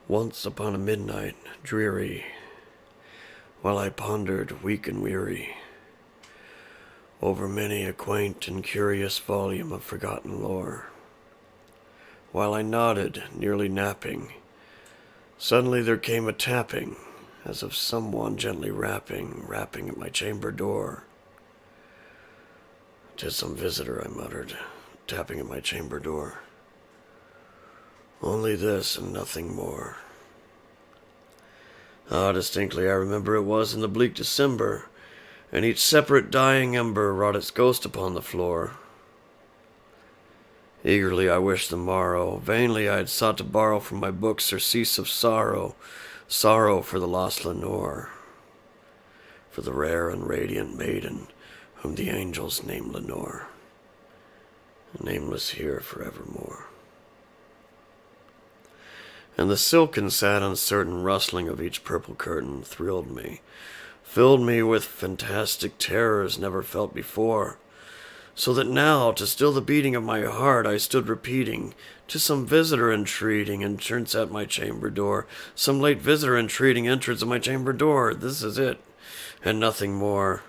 Once upon a midnight dreary, while I pondered, weak and weary, over many a quaint and curious volume of forgotten lore, while I nodded, nearly napping, suddenly there came a tapping, as of someone gently rapping at my chamber door. "'Tis some visitor," I muttered, tapping at my chamber door. "Only this and nothing more." Distinctly I remember it was in the bleak December, and each separate dying ember wrought its ghost upon the floor. Eagerly I wished the morrow, vainly I had sought to borrow from my books surcease of sorrow, sorrow for the lost Lenore, for the rare and radiant maiden whom the angels named Lenore, nameless here forevermore. And the silken, sad, uncertain rustling of each purple curtain thrilled me, filled me with fantastic terrors never felt before, so that now, to still the beating of my heart, I stood repeating, "'Tis some visitor entreating entrance at my chamber door, some late visitor entreating entrance at my chamber door. This is it, and nothing more."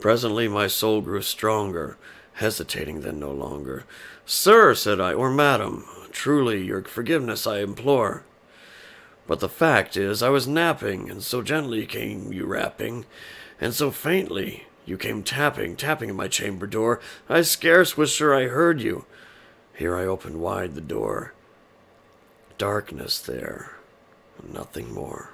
Presently my soul grew stronger, hesitating then no longer. "Sir," said I, "or madam, truly your forgiveness I implore. But the fact is I was napping, and so gently came you rapping, and so faintly you came tapping at my chamber door, I scarce was sure I heard you." Here I opened wide the door. Darkness there, and nothing more.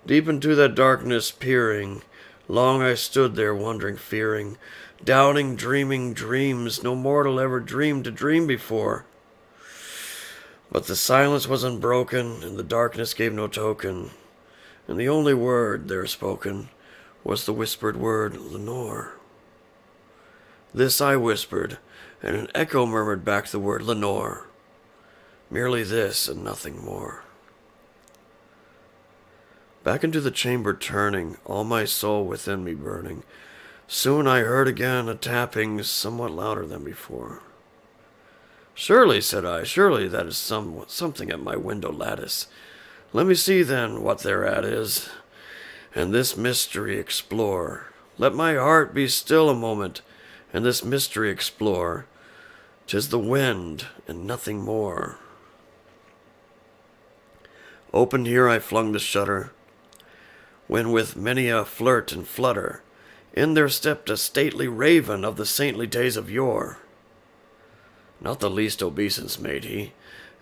Deep into that darkness peering, long I stood there wondering, fearing, doubting, dreaming dreams no mortal ever dreamed to dream before. But the silence was unbroken, and the darkness gave no token, and the only word there spoken was the whispered word, "Lenore." This I whispered, and an echo murmured back the word, "Lenore." Merely this and nothing more. Back into the chamber turning, all my soul within me burning, soon I heard again a tapping somewhat louder than before. "Surely," said I, "surely that is something at my window lattice. Let me see then what thereat is, and this mystery explore. Let my heart be still a moment, and this mystery explore. 'Tis the wind, and nothing more." Open here I flung the shutter, when with many a flirt and flutter, in there stepped a stately raven of the saintly days of yore. Not the least obeisance made he,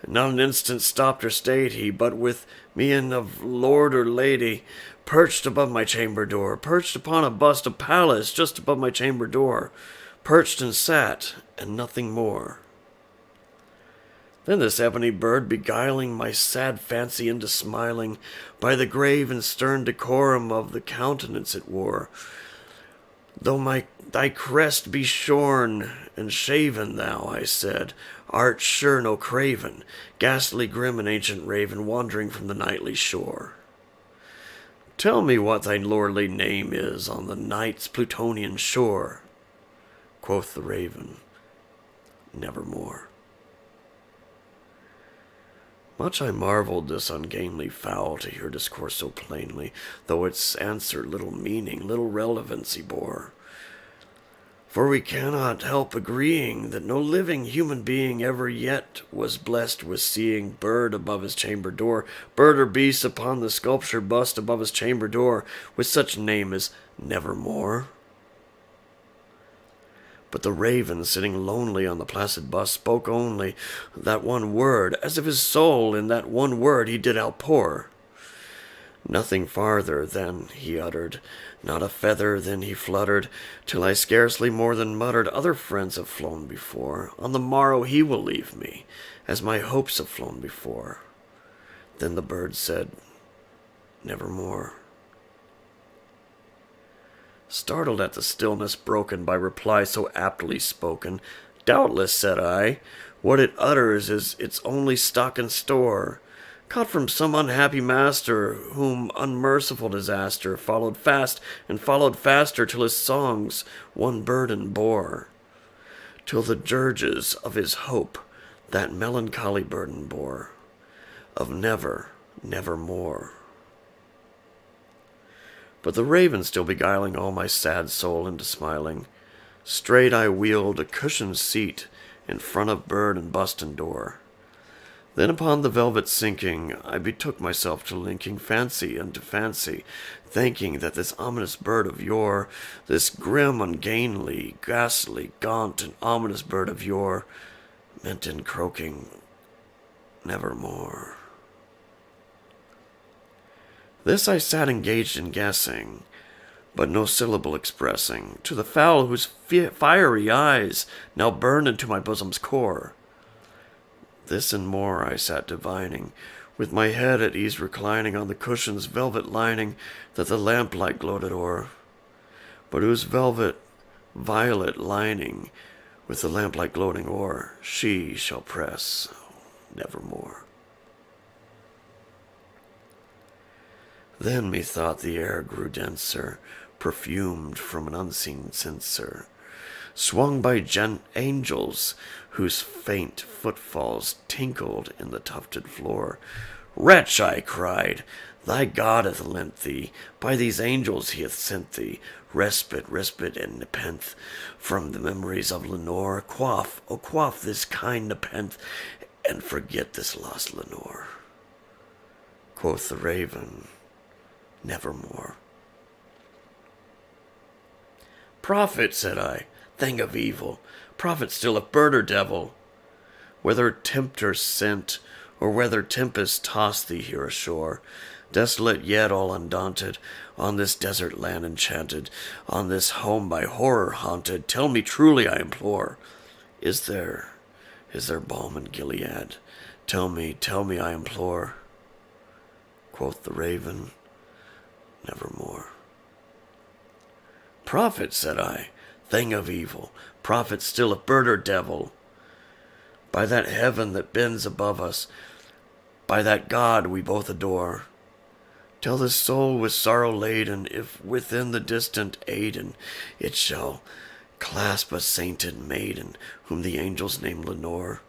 and not an instant stopped or stayed he, but with mien of lord or lady, perched above my chamber door, perched upon a bust of Pallas just above my chamber door, perched and sat, and nothing more. Then this ebony bird, beguiling my sad fancy into smiling, by the grave and stern decorum of the countenance it wore, "Though thy crest be shorn and shaven, thou," I said, "art sure no craven, ghastly grim and ancient raven, wandering from the nightly shore. Tell me what thy lordly name is on the night's Plutonian shore." Quoth the raven, "Nevermore." Much I marveled this ungainly fowl to hear discourse so plainly, though its answer little meaning, little relevancy bore. For we cannot help agreeing that no living human being ever yet was blessed with seeing bird above his chamber door, bird or beast upon the sculpture bust above his chamber door, with such name as Nevermore. But the raven, sitting lonely on the placid bust, spoke only that one word, as if his soul in that one word he did outpour. Nothing farther than he uttered, not a feather then he fluttered, till I scarcely more than muttered, "Other friends have flown before, on the morrow he will leave me, as my hopes have flown before." Then the bird said, "Nevermore." Startled at the stillness broken by reply so aptly spoken, "Doubtless," said I, "what it utters is its only stock and store, caught from some unhappy master, whom unmerciful disaster followed fast and followed faster, till his songs one burden bore, till the dirges of his hope that melancholy burden bore of never, nevermore. But the raven still beguiling all my sad soul into smiling, straight I wheeled a cushioned seat in front of bird and bust and door. Then upon the velvet sinking, I betook myself to linking fancy unto fancy, thinking that this ominous bird of yore, this grim, ungainly, ghastly, gaunt, and ominous bird of yore, meant in croaking nevermore. This I sat engaged in guessing, but no syllable expressing, to the fowl whose fiery eyes now burned into my bosom's core. This and more I sat divining, with my head at ease reclining on the cushion's velvet lining that the lamplight gloated o'er, but whose velvet violet lining with the lamplight gloating o'er she shall press nevermore. Then methought the air grew denser, perfumed from an unseen censer, swung by angels whose faint footfalls tinkled in the tufted floor. Wretch, I cried, thy God hath lent thee, by these angels he hath sent thee, respite and nepenthe from the memories of Lenore. Quaff, oh quaff this kind nepenthe, and forget this lost Lenore. Quoth the raven, nevermore. Prophet, said I, thing of evil, prophet still of bird or devil, whether tempter sent, or whether tempest tossed thee here ashore, desolate yet all undaunted, on this desert land enchanted, on this home by horror haunted, tell me truly, I implore, is there balm in Gilead? Tell me, I implore. Quoth the raven, nevermore. Prophet, said I, thing of evil, prophet still of bird or devil, by that heaven that bends above us, by that God we both adore, tell this soul with sorrow laden, if within the distant Aidenn it shall clasp a sainted maiden, whom the angels name Lenore,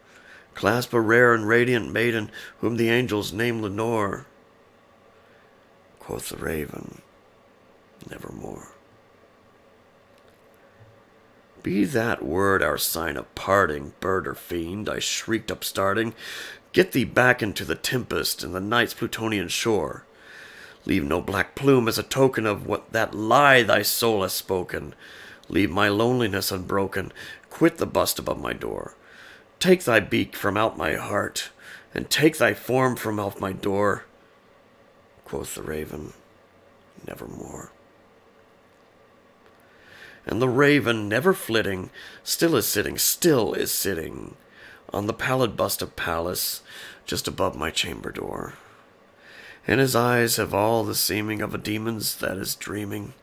clasp a rare and radiant maiden, whom the angels name Lenore. Quoth the raven, nevermore. Be that word our sign of parting, bird or fiend, I shrieked upstarting. Get thee back into the tempest and the night's Plutonian shore. Leave no black plume as a token of what that lie thy soul has spoken. Leave my loneliness unbroken. Quit the bust above my door. Take thy beak from out my heart, and take thy form from off my door. Quoth the raven, nevermore. And the raven, never flitting, still is sitting, on the pallid bust of Pallas, just above my chamber door. And his eyes have all the seeming of a demon's that is dreaming,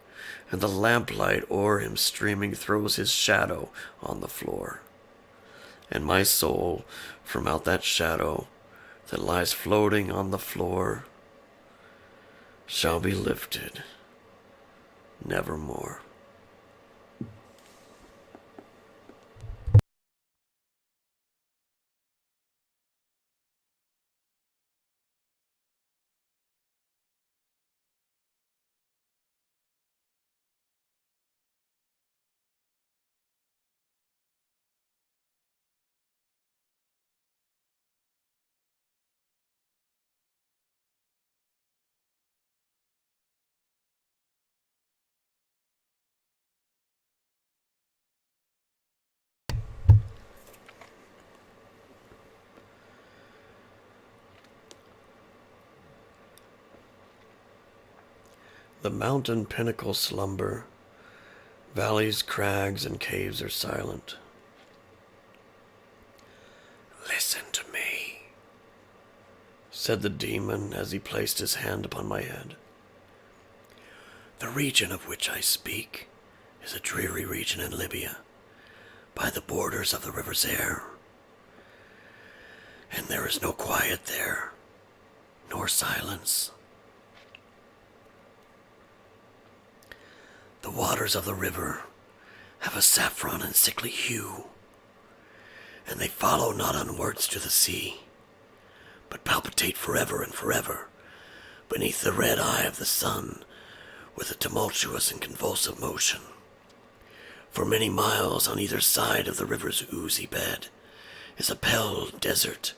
and the lamplight o'er him streaming throws his shadow on the floor. And my soul, from out that shadow that lies floating on the floor, shall be lifted nevermore. The mountain pinnacles slumber, valleys, crags, and caves are silent. Listen to me, said the demon as he placed his hand upon my head. The region of which I speak is a dreary region in Libya, by the borders of the river Zaire. And there is no quiet there, nor silence. The waters of the river have a saffron and sickly hue, and they follow not onwards to the sea, but palpitate forever and forever beneath the red eye of the sun with a tumultuous and convulsive motion. For many miles on either side of the river's oozy bed is a pale desert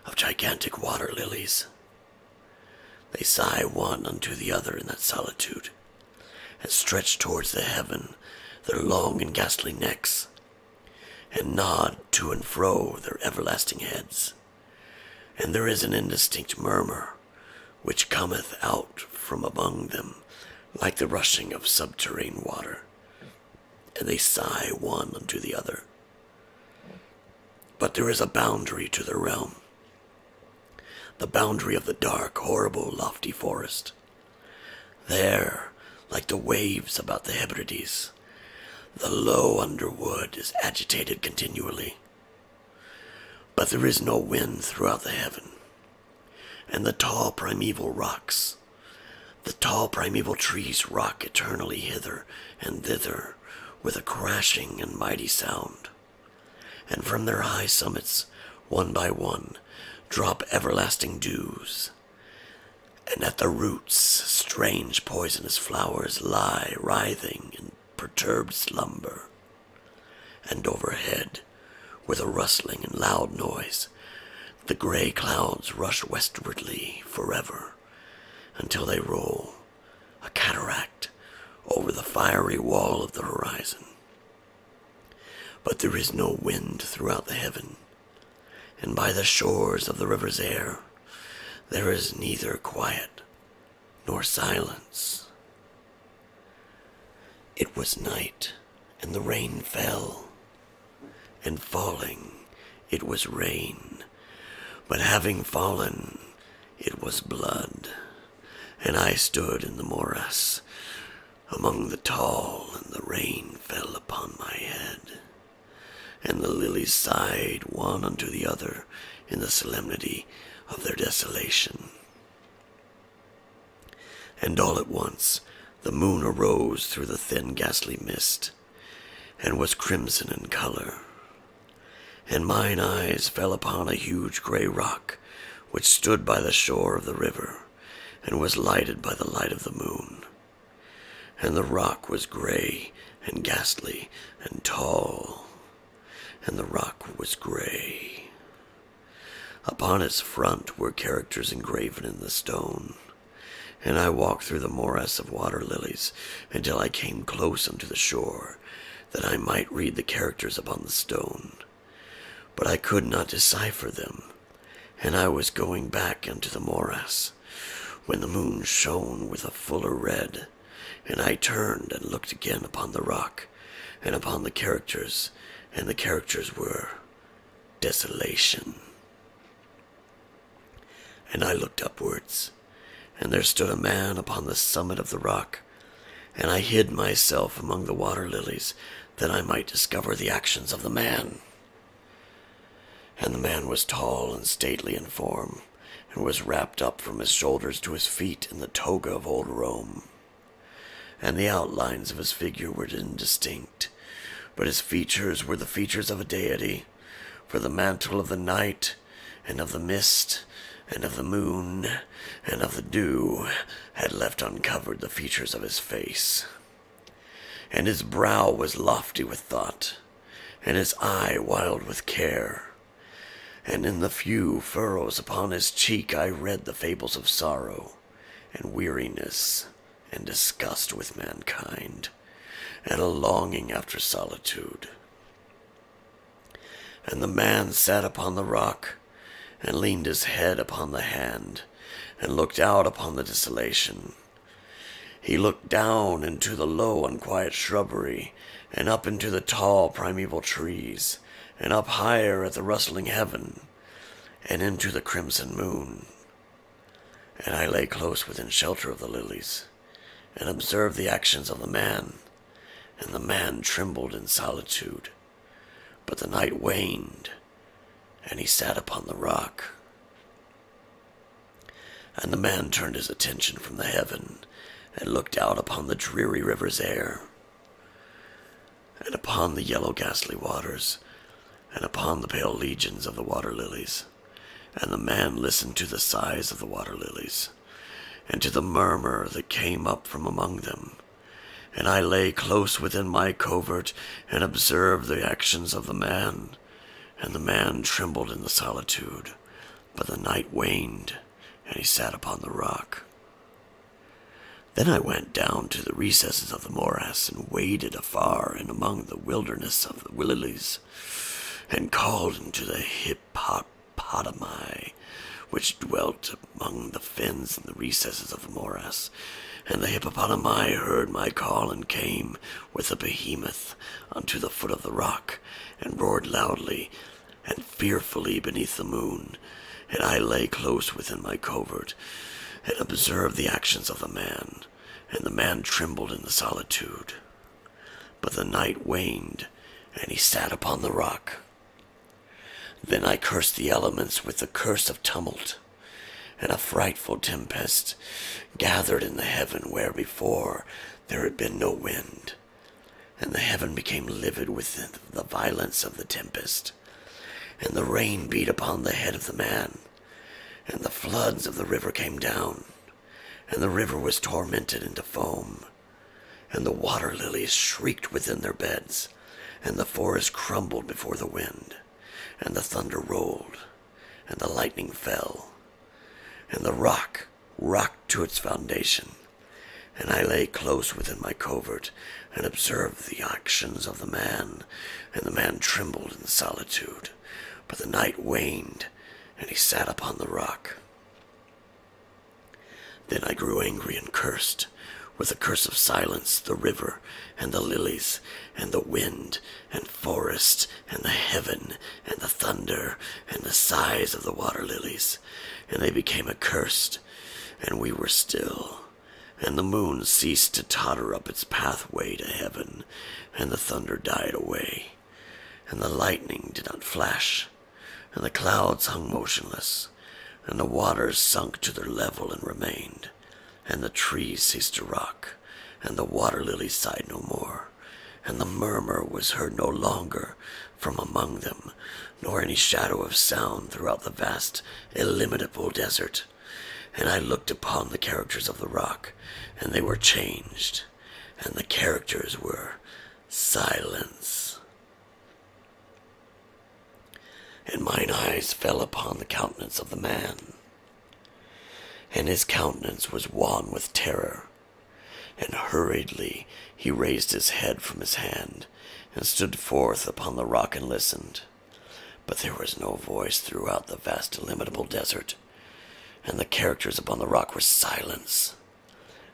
of gigantic water lilies. They sigh one unto the other in that solitude, and stretch towards the heaven their long and ghastly necks, and nod to and fro their everlasting heads. And there is an indistinct murmur which cometh out from among them like the rushing of subterranean water, and they sigh one unto the other. But there is a boundary to their realm, the boundary of the dark, horrible, lofty forest. There, like the waves about the Hebrides, the low underwood is agitated continually. But there is no wind throughout the heaven, and the tall primeval rocks, the tall primeval trees rock eternally hither and thither with a crashing and mighty sound, and from their high summits, one by one, drop everlasting dews, and at the roots strange poisonous flowers lie writhing in perturbed slumber, and overhead, with a rustling and loud noise, the gray clouds rush westwardly forever, until they roll, a cataract, over the fiery wall of the horizon. But there is no wind throughout the heaven, and by the shores of the river's air there is neither quiet nor silence. It was night, and the rain fell, and falling it was rain, but having fallen it was blood, and I stood in the morass among the tall, and the rain fell upon my head, and the lilies sighed one unto the other in the solemnity of their desolation. And all at once the moon arose through the thin ghastly mist, and was crimson in color, and mine eyes fell upon a huge gray rock which stood by the shore of the river, and was lighted by the light of the moon. And the rock was gray and ghastly and tall, and the rock was gray. Upon its front were characters engraven in the stone, and I walked through the morass of water lilies until I came close unto the shore, that I might read the characters upon the stone. But I could not decipher them, and I was going back into the morass, when the moon shone with a fuller red, and I turned and looked again upon the rock, and upon the characters, and the characters were desolation. And I looked upwards, and there stood a man upon the summit of the rock, and I hid myself among the water lilies, that I might discover the actions of the man. And the man was tall and stately in form, and was wrapped up from his shoulders to his feet in the toga of old Rome. And the outlines of his figure were indistinct, but his features were the features of a deity, for the mantle of the night, and of the mist, and of the moon, and of the dew had left uncovered the features of his face. And his brow was lofty with thought, and his eye wild with care, and in the few furrows upon his cheek I read the fables of sorrow, and weariness, and disgust with mankind, and a longing after solitude. And the man sat upon the rock, and leaned his head upon the hand, and looked out upon the desolation. He looked down into the low and quiet shrubbery, and up into the tall primeval trees, and up higher at the rustling heaven, and into the crimson moon. And I lay close within shelter of the lilies, and observed the actions of the man, and the man trembled in solitude. But the night waned, and he sat upon the rock. And the man turned his attention from the heaven, and looked out upon the dreary river's air, and upon the yellow ghastly waters, and upon the pale legions of the water lilies. And the man listened to the sighs of the water lilies, and to the murmur that came up from among them. And I lay close within my covert, and observed the actions of the man. And the man trembled in the solitude, but the night waned, and he sat upon the rock. Then I went down to the recesses of the morass, and waded afar in among the wilderness of the lilies, and called unto the hippopotami, which dwelt among the fens in the recesses of the morass. And the hippopotami heard my call, and came with the behemoth unto the foot of the rock, and roared loudly and fearfully beneath the moon. And I lay close within my covert, and observed the actions of the man. And the man trembled in the solitude, but the night waned, and he sat upon the rock. Then I cursed the elements with the curse of tumult, and a frightful tempest gathered in the heaven where before there had been no wind. And the heaven became livid with the violence of the tempest, and the rain beat upon the head of the man, and the floods of the river came down, and the river was tormented into foam, and the water lilies shrieked within their beds, and the forest crumbled before the wind, and the thunder rolled, and the lightning fell, and the rock rocked to its foundation. And I lay close within my covert, and observed the actions of the man. And the man trembled in solitude, but the night waned, and he sat upon the rock. Then I grew angry and cursed with the curse of silence the river, and the lilies, and the wind, and forest, and the heaven, and the thunder, and the sighs of the water lilies. And they became accursed, and we were still. And the moon ceased to totter up its pathway to heaven, and the thunder died away, and the lightning did not flash, and the clouds hung motionless, and the waters sunk to their level and remained, and the trees ceased to rock, and the water lilies sighed no more, and the murmur was heard no longer from among them, nor any shadow of sound throughout the vast, illimitable desert. And I looked upon the characters of the rock, and they were changed, and the characters were silence. And mine eyes fell upon the countenance of the man, and his countenance was wan with terror, and hurriedly he raised his head from his hand, and stood forth upon the rock and listened. But there was no voice throughout the vast illimitable desert, and the characters upon the rock were silence.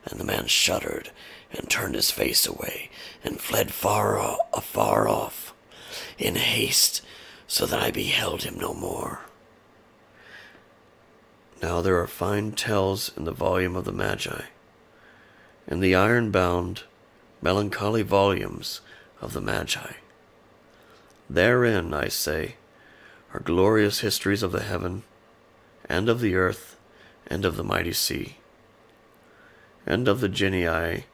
And the man shuddered, and turned his face away, and fled afar off, in haste, so that I beheld him no more. Now there are fine tales in the volume of the Magi, in the iron-bound, melancholy volumes of the Magi. Therein, I say, are glorious histories of the heaven, and of the earth, and of the mighty sea, and of the genii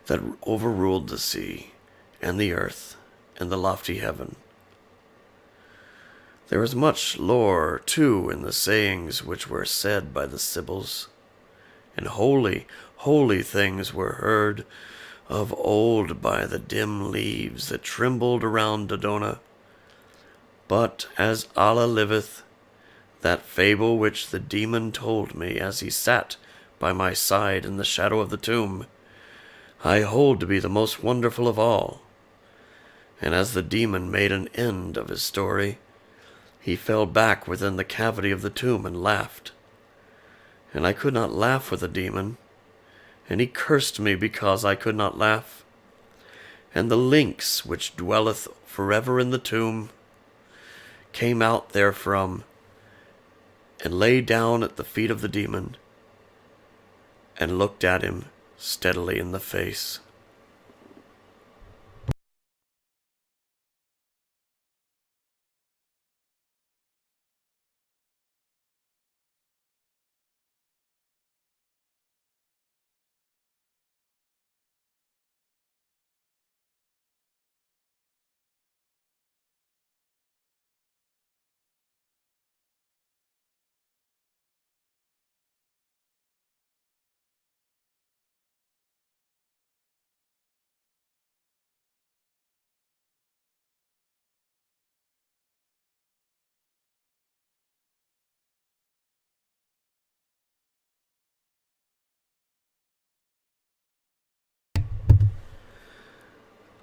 that overruled the sea, and the earth, and the lofty heaven. There is much lore, too, in the sayings which were said by the Sibyls, and holy, holy things were heard of old by the dim leaves that trembled around Dodona. But as Allah liveth, that fable which the demon told me as he sat by my side in the shadow of the tomb, I hold to be the most wonderful of all. And as the demon made an end of his story, he fell back within the cavity of the tomb and laughed. And I could not laugh with the demon, and he cursed me because I could not laugh. And the lynx which dwelleth forever in the tomb came out therefrom, and lay down at the feet of the demon, and looked at him steadily in the face.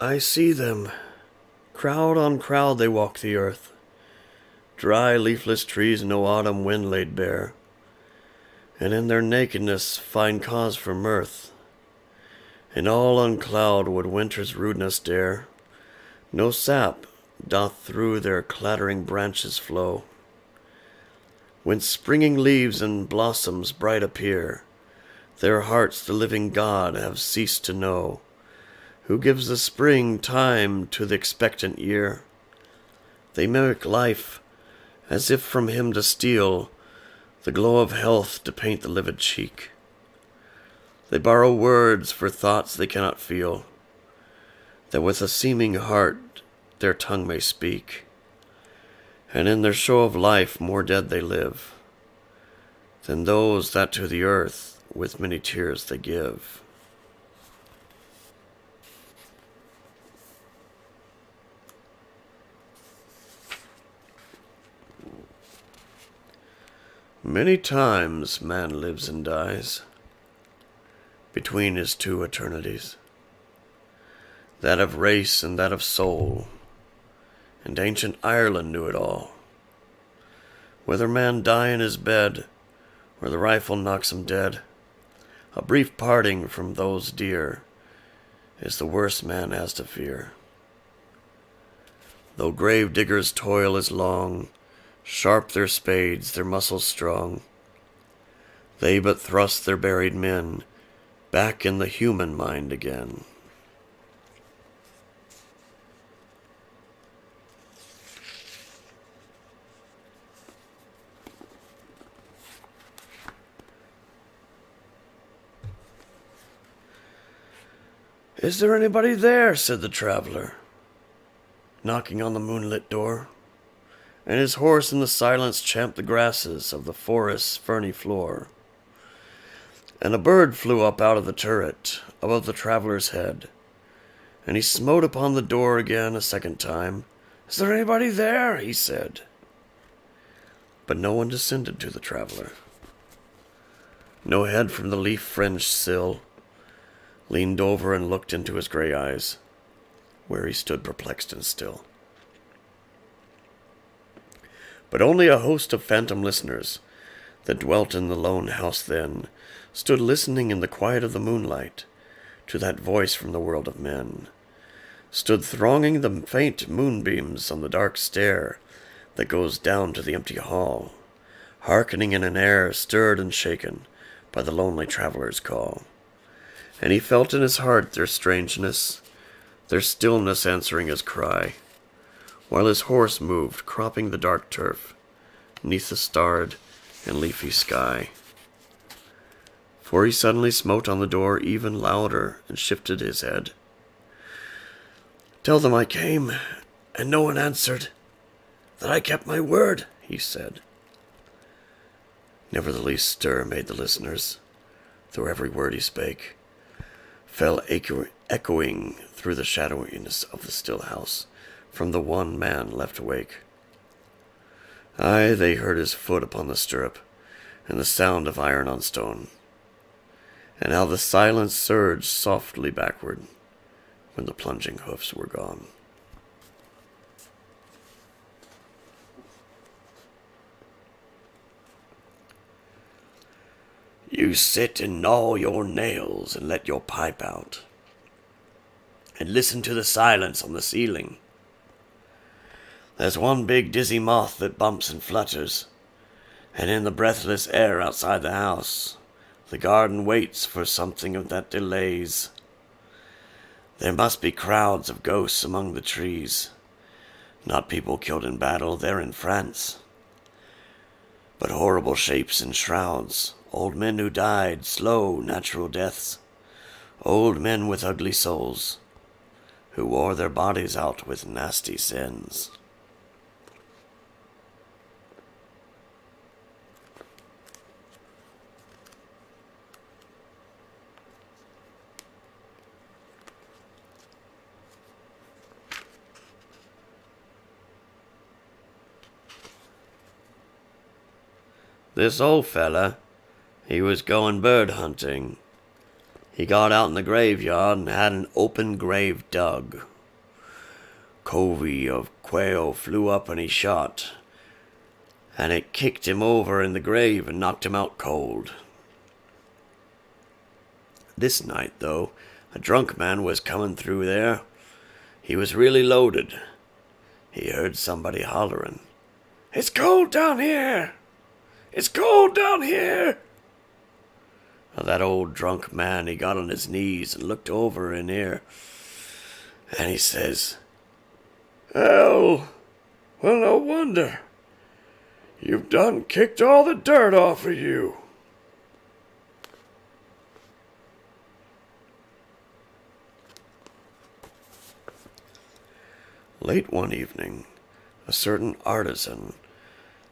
I see them. Crowd on crowd they walk the earth. Dry, leafless trees no autumn wind laid bare, and in their nakedness find cause for mirth. And all uncloud would winter's rudeness dare. No sap doth through their clattering branches flow. When springing leaves and blossoms bright appear, their hearts the living God have ceased to know, who gives the spring time to the expectant year. They mimic life, as if from him to steal the glow of health to paint the livid cheek. They borrow words for thoughts they cannot feel, that with a seeming heart their tongue may speak. And in their show of life more dead they live than those that to the earth with many tears they give. Many times man lives and dies between his two eternities, that of race and that of soul, and ancient Ireland knew it all. Whether man die in his bed, or the rifle knocks him dead, a brief parting from those dear is the worst man has to fear. Though grave diggers' toil is long, sharp their spades, their muscles strong, they but thrust their buried men back in the human mind again. "Is there anybody there?" said the traveler, knocking on the moonlit door, and his horse in the silence champed the grasses of the forest's ferny floor. And a bird flew up out of the turret above the traveler's head, and he smote upon the door again a second time. "Is there anybody there?" he said. But no one descended to the traveler. No head from the leaf-fringed sill leaned over and looked into his gray eyes, where he stood perplexed and still. But only a host of phantom listeners that dwelt in the lone house then stood listening in the quiet of the moonlight to that voice from the world of men, stood thronging the faint moonbeams on the dark stair that goes down to the empty hall, hearkening in an air stirred and shaken by the lonely traveler's call. And he felt in his heart their strangeness, their stillness answering his cry, while his horse moved, cropping the dark turf, 'neath the starred and leafy sky. For he suddenly smote on the door even louder and shifted his head. "Tell them I came, and no one answered, that I kept my word," he said. Never the least stir made the listeners, though every word he spake fell echoing through the shadowiness of the still house from the one man left awake. Aye, they heard his foot upon the stirrup, and the sound of iron on stone, and how the silence surged softly backward when the plunging hoofs were gone. You sit and gnaw your nails and let your pipe out, and listen to the silence on the ceiling. There's one big dizzy moth that bumps and flutters, and in the breathless air outside the house, the garden waits for something of that delays. There must be crowds of ghosts among the trees, not people killed in battle, they're in France, but horrible shapes in shrouds, old men who died slow, natural deaths, old men with ugly souls, who wore their bodies out with nasty sins. This old fella, he was going bird hunting. He got out in the graveyard and had an open grave dug covey of quail flew up and he shot, and it kicked him over in the grave and knocked him out cold. This night, though, a drunk man was coming through there. He was really loaded. He heard somebody hollering, "It's cold down here! It's cold down here!" Now, that old drunk man, he got on his knees and looked over in here, and he says, "Well, no wonder. You've done kicked all the dirt off of you." Late one evening, a certain artisan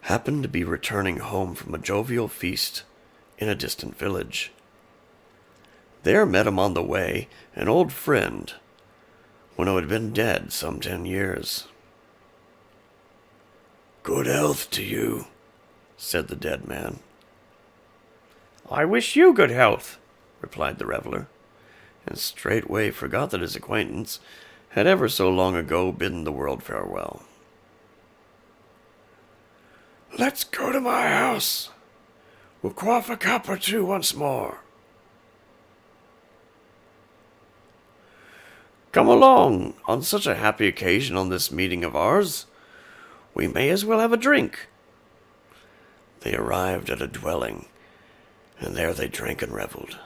happened to be returning home from a jovial feast in a distant village. There met him on the way an old friend, one who had been dead some 10 years. "Good health to you," said the dead man. "I wish you good health," replied the reveler, and straightway forgot that his acquaintance had ever so long ago bidden the world farewell. "Let's go to my house. We'll quaff a cup or two once more." "Come along, on such a happy occasion on this meeting of ours. We may as well have a drink." They arrived at a dwelling, and there they drank and reveled.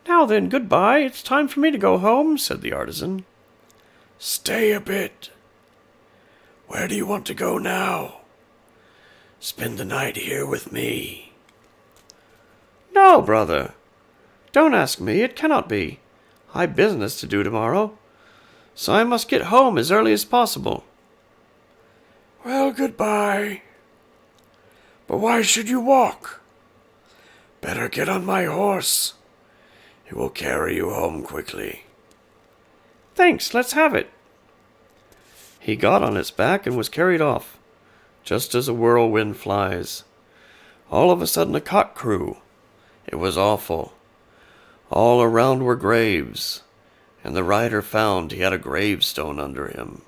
"Now then, goodbye. It's time for me to go home," said the artisan. "Stay a bit. Where do you want to go now? Spend the night here with me." "No, brother. Don't ask me. It cannot be. I've business to do tomorrow, so I must get home as early as possible." "Well, goodbye. But why should you walk? Better get on my horse. It will carry you home quickly." "Thanks, let's have it." He got on its back and was carried off, just as a whirlwind flies. All of a sudden a cock crew. It was awful. All around were graves, and the rider found he had a gravestone under him.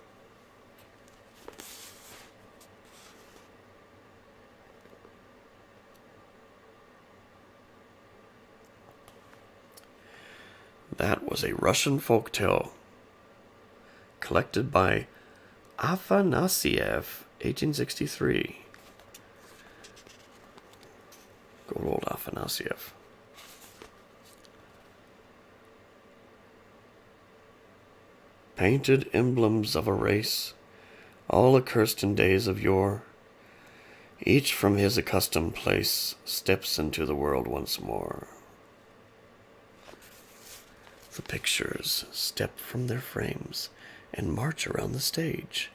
That was a Russian folktale collected by Afanasiev, 1863. Good old Afanasiev. Painted emblems of a race, all accursed in days of yore, each from his accustomed place steps into the world once more. The pictures step from their frames and march around the stage.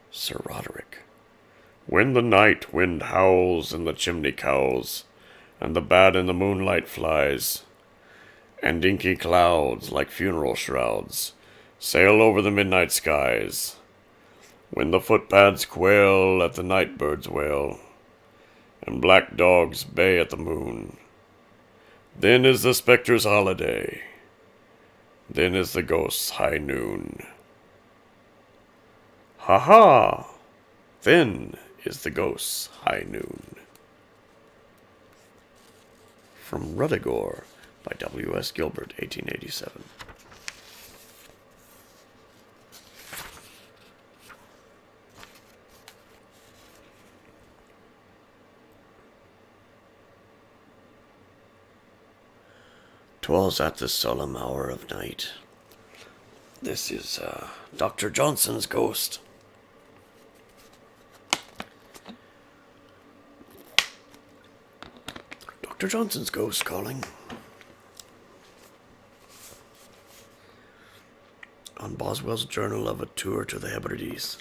Sir Roderick. When the night wind howls and the chimney cowls, and the bat in the moonlight flies, and inky clouds like funeral shrouds sail over the midnight skies, when the footpads quail at the night bird's wail, and black dogs bay at the moon, then is the spectre's holiday, then is the ghost's high noon. Ha ha! Then is the ghost's high noon. From Ruddigore by W.S. Gilbert, 1887. "'Twas at the solemn hour of night." This is Dr. Johnson's ghost. Dr. Johnson's ghost calling. On Boswell's Journal of a Tour to the Hebrides.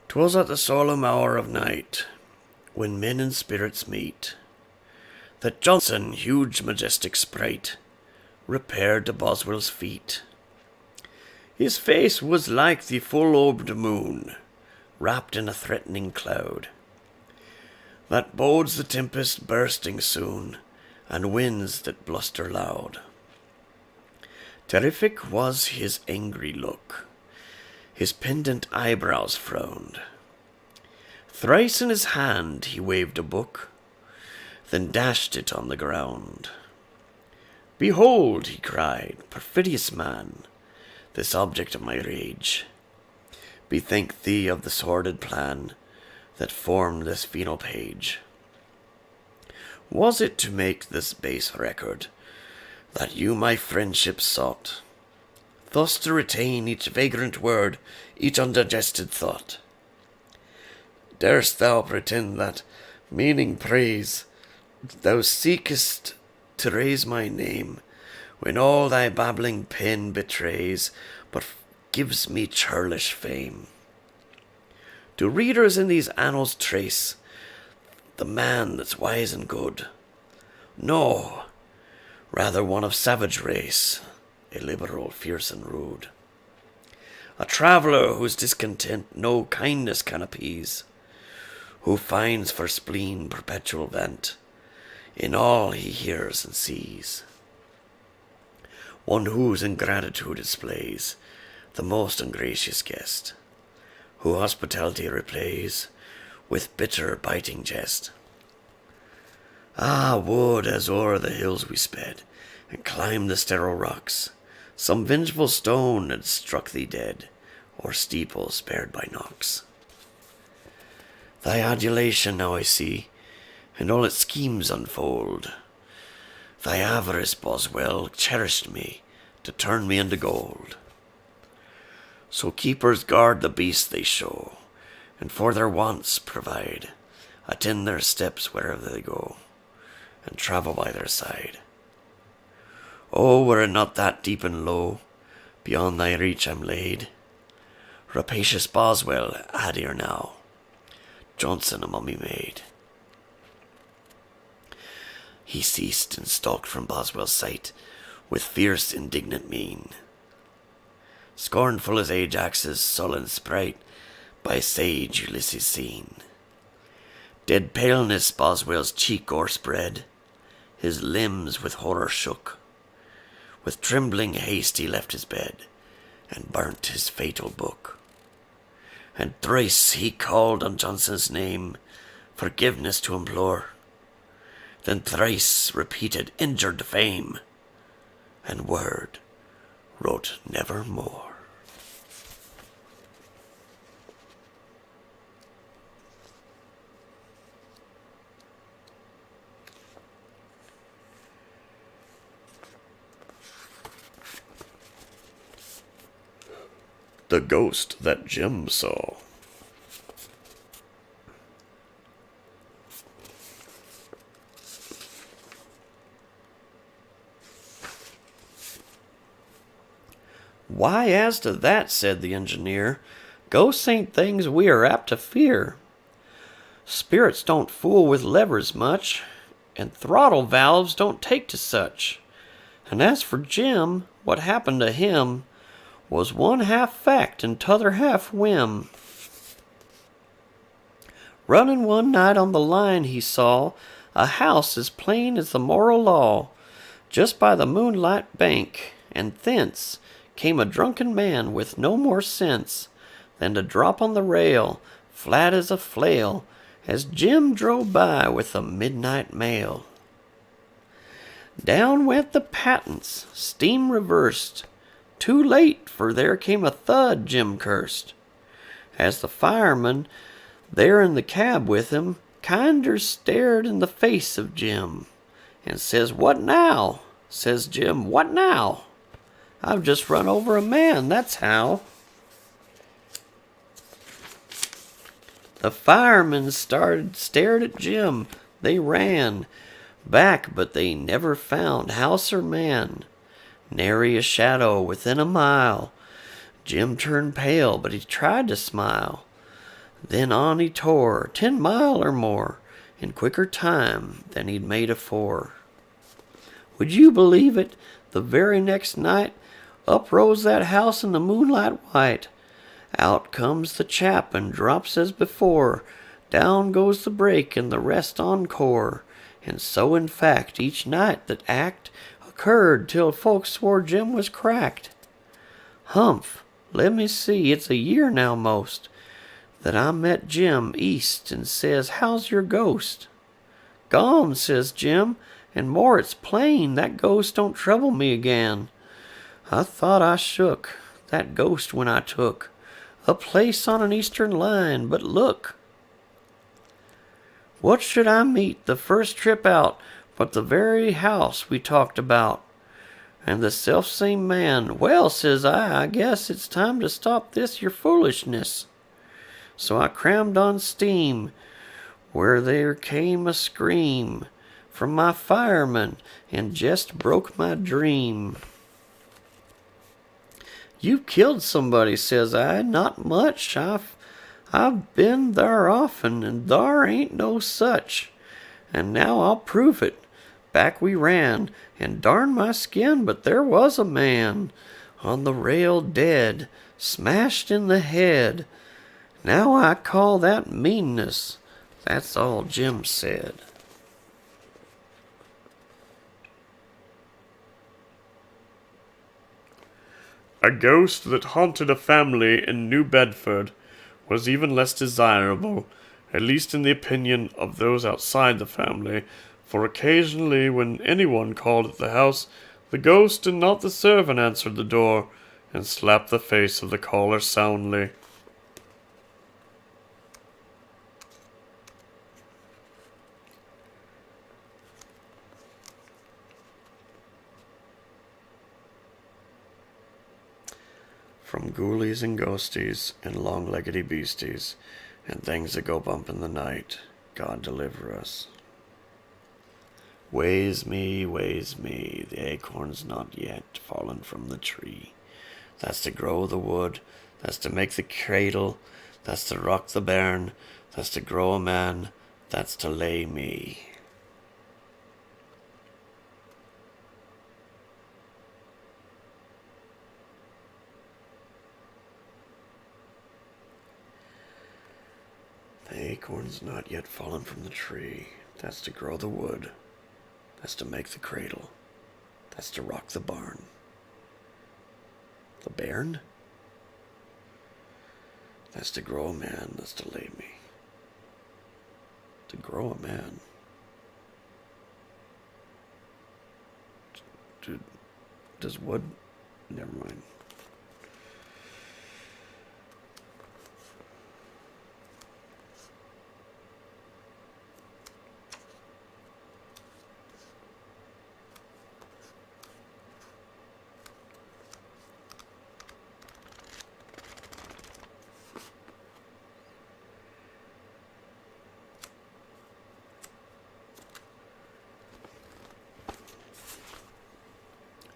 "'Twas at the solemn hour of night, when men and spirits meet, that Johnson, huge majestic sprite, repaired to Boswell's feet. His face was like the full-orbed moon, wrapped in a threatening cloud, that bodes the tempest bursting soon, and winds that bluster loud. Terrific was his angry look, his pendant eyebrows frowned. Thrice in his hand he waved a book, then dashed it on the ground. "Behold," he cried, "perfidious man, this object of my rage. Bethink thee of the sordid plan that formed this venal page. Was it to make this base record that you my friendship sought, thus to retain each vagrant word, each undigested thought? Darest thou pretend that, meaning praise, thou seekest to raise my name, when all thy babbling pen betrays, but gives me churlish fame? Do readers in these annals trace the man that's wise and good? No, rather one of savage race, illiberal, fierce, and rude. A traveller whose discontent no kindness can appease, who finds for spleen perpetual vent in all he hears and sees. One whose ingratitude displays the most ungracious guest, who hospitality replays with bitter biting jest. Ah, would, as o'er the hills we sped, and climbed the sterile rocks, some vengeful stone had struck thee dead, or steeple spared by knocks. Thy adulation now I see, and all its schemes unfold. Thy avarice, Boswell, cherished me to turn me into gold. So keepers guard the beasts they show, and for their wants provide, attend their steps wherever they go, and travel by their side. Oh, were it not that deep and low, beyond thy reach I'm laid, rapacious Boswell had ere now Johnson a mummy made. He ceased and stalked from Boswell's sight with fierce indignant mien, scornful as Ajax's sullen sprite by sage Ulysses seen. Dead paleness Boswell's cheek o'erspread, his limbs with horror shook. With trembling haste he left his bed, and burnt his fatal book. And thrice he called on Johnson's name, forgiveness to implore. Then thrice repeated injured fame, and word wrote nevermore. The Ghost That Jim Saw. "Why, as to that," said the engineer, "ghosts ain't things we are apt to fear. Spirits don't fool with levers much, and throttle valves don't take to such. And as for Jim, what happened to him was one half fact and t'other half whim. Running one night on the line he saw a house as plain as the moral law, just by the moonlight bank, and thence came a drunken man with no more sense than to drop on the rail, flat as a flail, as Jim drove by with the midnight mail. Down went the patents, steam reversed. Too late, for there came a thud, Jim cursed. As the fireman, there in the cab with him, kinder stared in the face of Jim, and says, "What now?" Says Jim, "What now? I've just run over a man, that's how." The firemen stared at Jim. They ran back, but they never found house or man. Nary a shadow within a mile. Jim turned pale, but he tried to smile. Then on he tore, 10 mile or more, in quicker time than he'd made afore. Would you believe it? The very next night, up rose that house in the moonlight white. Out comes the chap and drops as before. Down goes the brake and the rest encore. And so in fact each night that act occurred till folks swore Jim was cracked. Humph, let me see, it's a year now most that I met Jim east and says, "How's your ghost?" "Gone," says Jim, "and more it's plain that ghost don't trouble me again. I thought I shook that ghost when I took a place on an eastern line, but look, what should I meet the first trip out but the very house we talked about? And the selfsame man. Well, says I guess it's time to stop this your foolishness. So I crammed on steam, where there came a scream from my fireman, and just broke my dream. "You killed somebody," says I. "Not much. I've been thar often, and thar ain't no such. And now I'll prove it." Back we ran, and darn my skin, but there was a man on the rail dead, smashed in the head. Now I call that meanness. That's all Jim said. A ghost that haunted a family in New Bedford was even less desirable, at least in the opinion of those outside the family, for occasionally when anyone called at the house, the ghost and not the servant answered the door, and slapped the face of the caller soundly. From ghoulies and ghosties and long-leggedy beasties and things that go bump in the night, God deliver us. Ways me, the acorn's not yet fallen from the tree. That's to grow the wood, that's to make the cradle, that's to rock the bairn, that's to grow a man, that's to lay me. The acorn's not yet fallen from the tree. That's to grow the wood. That's to make the cradle. That's to rock the barn. The bairn? That's to grow a man. That's to lay me. To grow a man. Does wood? Never mind.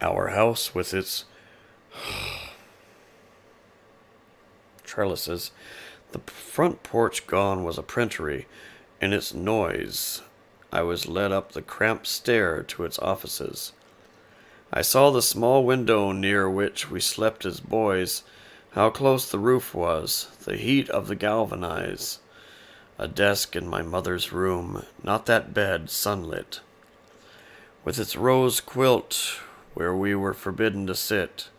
Our house with its trellises, the front porch gone was a printery. In its noise, I was led up the cramped stair to its offices. I saw the small window near which we slept as boys, how close the roof was, the heat of the galvanize. A desk in my mother's room, not that bed, sunlit, with its rose quilt where we were forbidden to sit.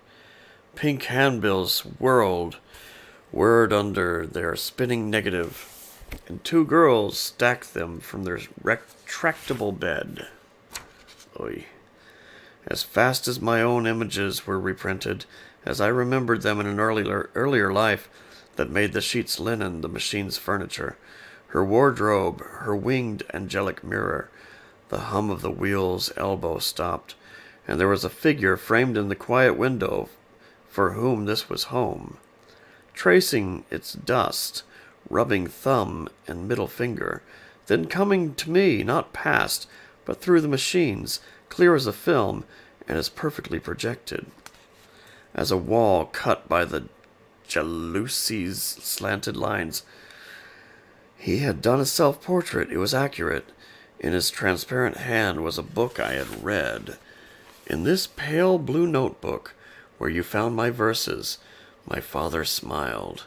Pink handbills whirled, word under their spinning negative, and two girls stacked them from their retractable bed. Oy. As fast as my own images were reprinted, as I remembered them in an earlier life that made the sheets linen, the machine's furniture, her wardrobe, her winged angelic mirror, the hum of the wheel's elbow stopped, and there was a figure framed in the quiet window for whom this was home, tracing its dust, rubbing thumb and middle finger, then coming to me, not past, but through the machines, clear as a film, and as perfectly projected as a wall cut by the jalousy's slanted lines. He had done a self-portrait. It was accurate. In his transparent hand was a book I had read. In this pale blue notebook, where you found my verses, my father smiled.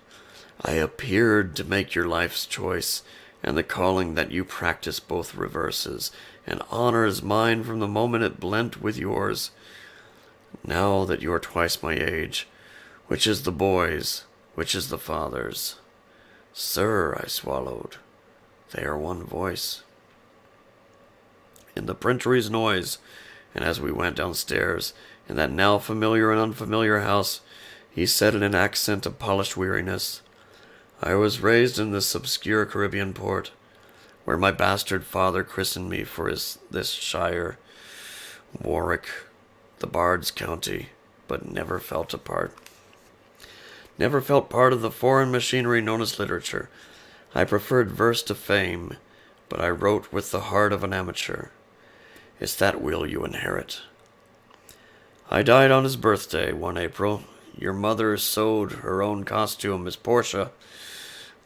I appeared to make your life's choice, and the calling that you practice both reverses, and honor is mine from the moment it blent with yours. Now that you are twice my age, which is the boy's, which is the father's? Sir, I swallowed, they are one voice. In the printery's noise, and as we went downstairs, in that now familiar and unfamiliar house, he said in an accent of polished weariness, I was raised in this obscure Caribbean port, where my bastard father christened me for this shire, Warwick, the Bard's county, but never felt a part. Never felt part of the foreign machinery known as literature. I preferred verse to fame, but I wrote with the heart of an amateur. It's that will you inherit. I died on his birthday, one April. Your mother sewed her own costume as Portia.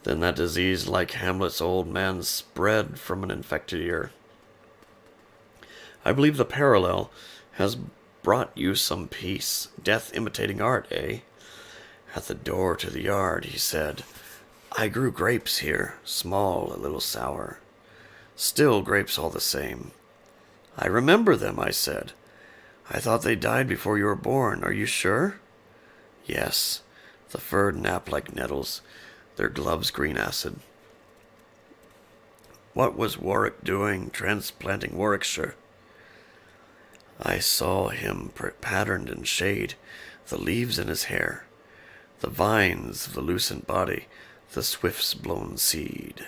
Then that disease, like Hamlet's old man, spread from an infected ear. I believe the parallel has brought you some peace, death imitating art, eh? At the door to the yard, he said, I grew grapes here, small, a little sour. Still grapes all the same. I remember them, I said. I thought they died before you were born. Are you sure? Yes, the furred nap like nettles, their gloves green acid. What was Warwick doing transplanting Warwickshire? I saw him patterned in shade, the leaves in his hair, the vines of the lucent body, the swift's blown seed.